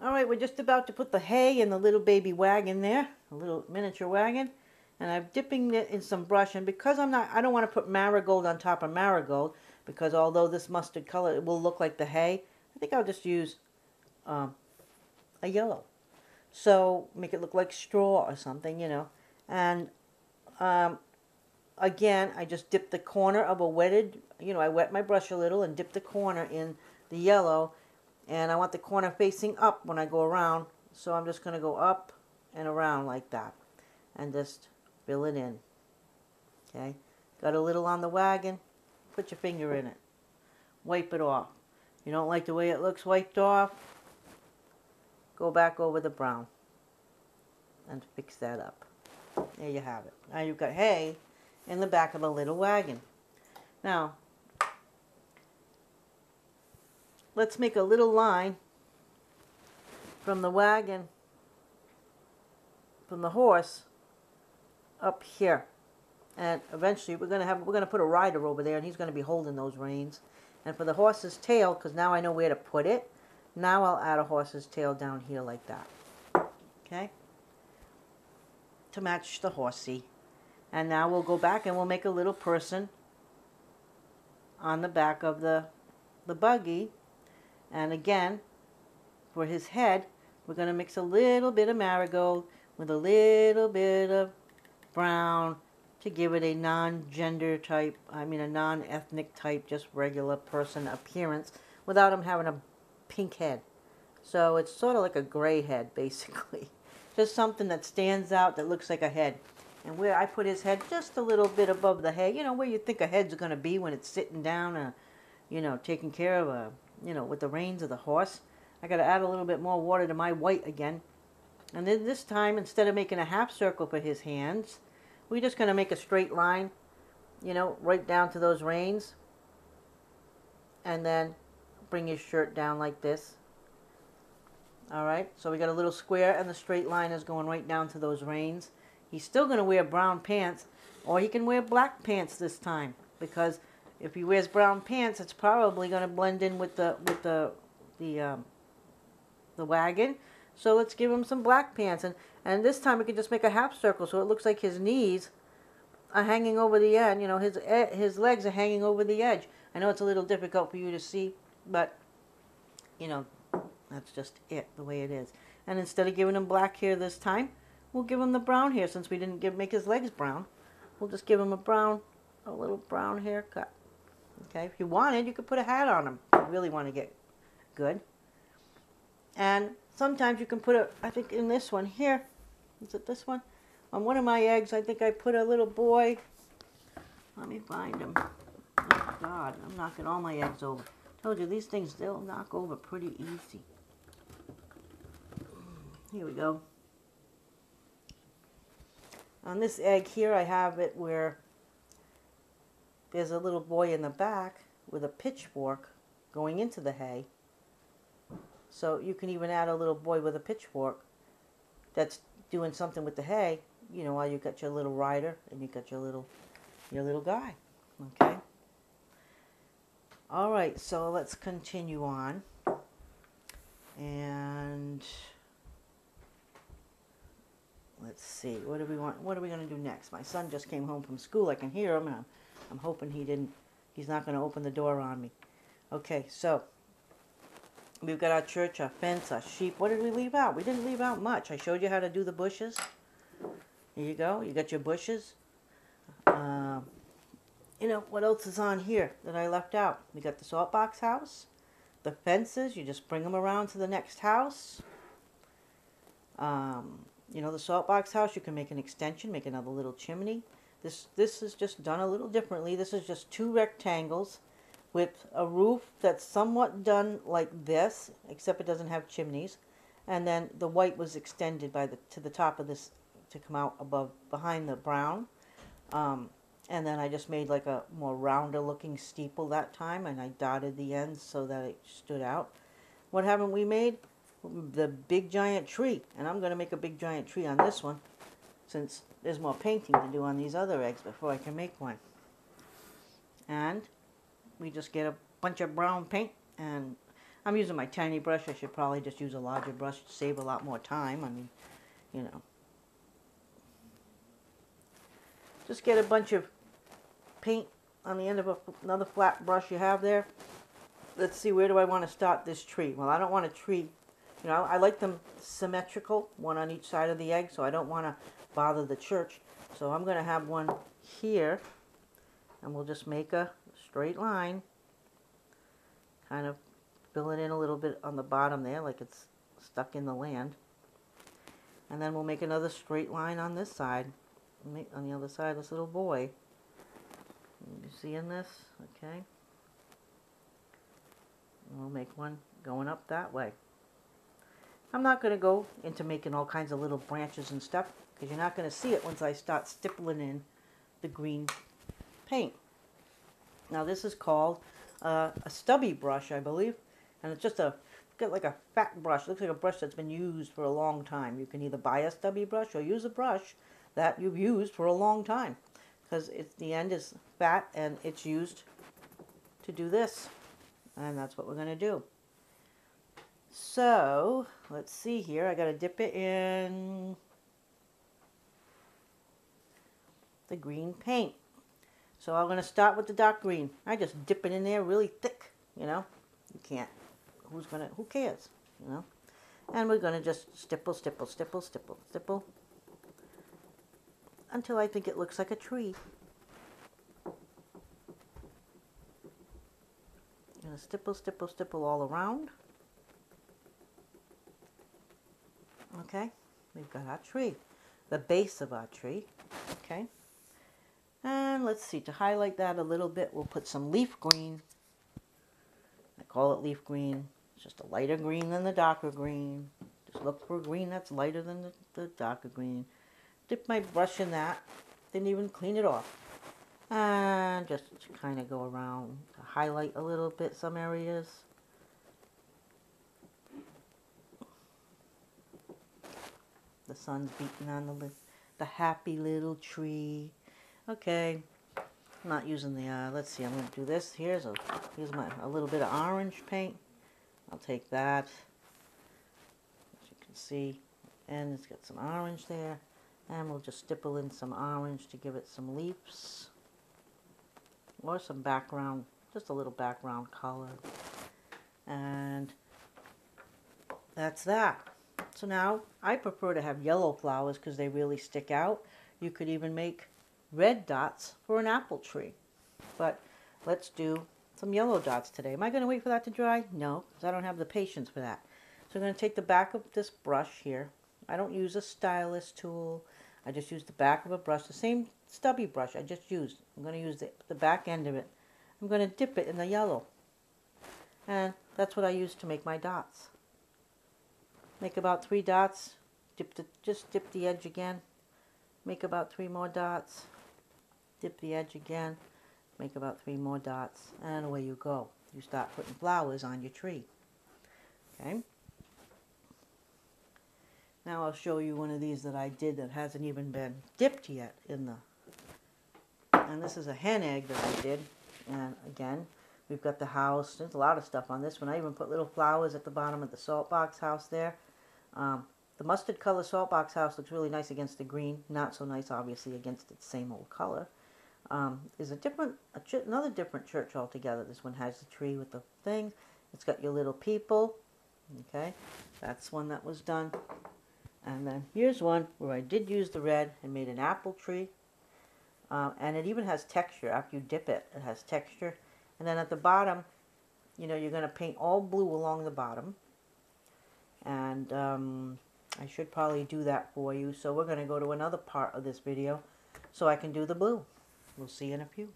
All right, we're just about to put the hay in the little baby wagon there, a little miniature wagon. And I'm dipping it in some brush. And because I don't want to put marigold on top of marigold, because although this mustard color, it will look like the hay, I think I'll just use a yellow. So make it look like straw or something, you know. And again, I just dip the corner of a wetted, I wet my brush a little and dip the corner in the yellow. And I want the corner facing up when I go around. So I'm just going to go up and around like that. And just fill it in. Okay. Got a little on the wagon. Put your finger in it. Wipe it off. You don't like the way it looks wiped off? Go back over the brown. And fix that up. There you have it. Now you've got hay in the back of the little wagon. Now, let's make a little line from the wagon, from the horse, up here. And eventually we're gonna put a rider over there, and he's gonna be holding those reins. And for the horse's tail, because now I know where to put it, now I'll add a horse's tail down here like that. Okay? To match the horsey. And now we'll go back and we'll make a little person on the back of the buggy. And again, for his head, we're going to mix a little bit of marigold with a little bit of brown to give it a non-gender type, a non-ethnic type, just regular person appearance without him having a pink head. So it's sort of like a gray head, basically. Just something that stands out that looks like a head. And where I put his head just a little bit above the hay, where you think a head's going to be when it's sitting down, taking care of with the reins of the horse. I got to add a little bit more water to my white again. And then this time, instead of making a half circle for his hands, we're just going to make a straight line, right down to those reins. And then bring his shirt down like this. All right, so we got a little square, and the straight line is going right down to those reins. He's still going to wear brown pants, or he can wear black pants this time, because if he wears brown pants, it's probably going to blend in with the wagon. So let's give him some black pants, and this time we can just make a half circle, so it looks like his knees are hanging over the end. His legs are hanging over the edge. I know it's a little difficult for you to see, but that's just it, the way it is. And instead of giving him black hair this time, we'll give him the brown hair, since we didn't make his legs brown. We'll just give him a little brown haircut. Okay, if you wanted, you could put a hat on him if you really want to get good. And sometimes you can put I think in this one here, is it this one? On one of my eggs, I think I put a little boy. Let me find him. Oh God, I'm knocking all my eggs over. Told you, these things, they'll knock over pretty easy. Here we go. On this egg here, I have it where there's a little boy in the back with a pitchfork going into the hay. So you can even add a little boy with a pitchfork that's doing something with the hay, while you got your little rider and you got your little guy. Okay. All right, so let's continue on. And let's see, what do we want? What are we going to do next? My son just came home from school. I can hear him, and I'm hoping he's not going to open the door on me. Okay, so we've got our church, our fence, our sheep. What did we leave out? We didn't leave out much. I showed you how to do the bushes. Here you go. You got your bushes. What else is on here that I left out? We got the salt box house. The fences, you just bring them around to the next house. The salt box house, you can make an extension, make another little chimney. This is just done a little differently. This is just 2 rectangles with a roof that's somewhat done like this, except it doesn't have chimneys. And then the white was extended to the top of this to come out behind the brown. And then I just made like a more rounder looking steeple that time, and I dotted the ends so that it stood out. What haven't we made? The big giant tree. And I'm going to make a big giant tree on this one, since there's more painting to do on these other eggs before I can make one. And we just get a bunch of brown paint, and I'm using my tiny brush. I should probably just use a larger brush to save a lot more time. I mean, you know. Just get a bunch of paint on the end of another flat brush you have there. Let's see, where do I want to start this tree? Well, I don't want a tree, you know, I like them symmetrical, one on each side of the egg, so I don't want to bother the church. So I'm going to have one here, and we'll just make a straight line, kind of fill it in a little bit on the bottom there, like it's stuck in the land. And then we'll make another straight line on this side, make on the other side this little boy. You seeing this? Okay. And we'll make one going up that way. I'm not going to go into making all kinds of little branches and stuff, because you're not going to see it once I start stippling in the green paint. Now this is called a stubby brush, I believe, and it's just got like a fat brush. It looks like a brush that's been used for a long time. You can either buy a stubby brush or use a brush that you've used for a long time, because the end is fat and it's used to do this, and that's what we're going to do. So let's see here. I got to dip it in the green paint. So I'm going to start with the dark green. I just dip it in there really thick, you know. You can't. Who cares, you know. And we're going to just stipple, stipple, stipple, stipple, stipple until I think it looks like a tree. Going to stipple, stipple, stipple all around. Okay, we've got our tree, the base of our tree. Okay, and let's see, to highlight that a little bit, we'll put some leaf green. I call it leaf green. It's just a lighter green than the darker green. Just look for a green that's lighter than the darker green. Dip my brush in that, didn't even clean it off. And just kind of go around to highlight a little bit some areas. The sun's beating on the happy little tree. Okay, I'm not using the, let's see, I'm going to do this. Here's a little bit of orange paint. I'll take that, as you can see, and it's got some orange there. And we'll just stipple in some orange to give it some leaves. Or some background, just a little background color. And that's that. So now, I prefer to have yellow flowers because they really stick out. You could even make red dots for an apple tree. But let's do some yellow dots today. Am I going to wait for that to dry? No, because I don't have the patience for that. So I'm going to take the back of this brush here. I don't use a stylus tool. I just use the back of a brush, the same stubby brush I just used. I'm going to use the back end of it. I'm going to dip it in the yellow. And that's what I use to make my dots. Make about 3 dots, just dip the edge again, make about 3 more dots, dip the edge again, make about 3 more dots, and away you go. You start putting flowers on your tree. Okay? Now I'll show you one of these that I did that hasn't even been dipped yet in the, and this is a hen egg that I did, and again, we've got the house. There's a lot of stuff on this one. I even put little flowers at the bottom of the salt box house there. The mustard color salt box house looks really nice against the green. Not so nice, obviously, against its same old color. Is another different church altogether. This one has the tree with the thing. It's got your little people. Okay, that's one that was done. And then here's one where I did use the red and made an apple tree. And it even has texture. After you dip it, it has texture. And then at the bottom, you know, you're going to paint all blue along the bottom. And I should probably do that for you. So we're going to go to another part of this video so I can do the blue. We'll see you in a few.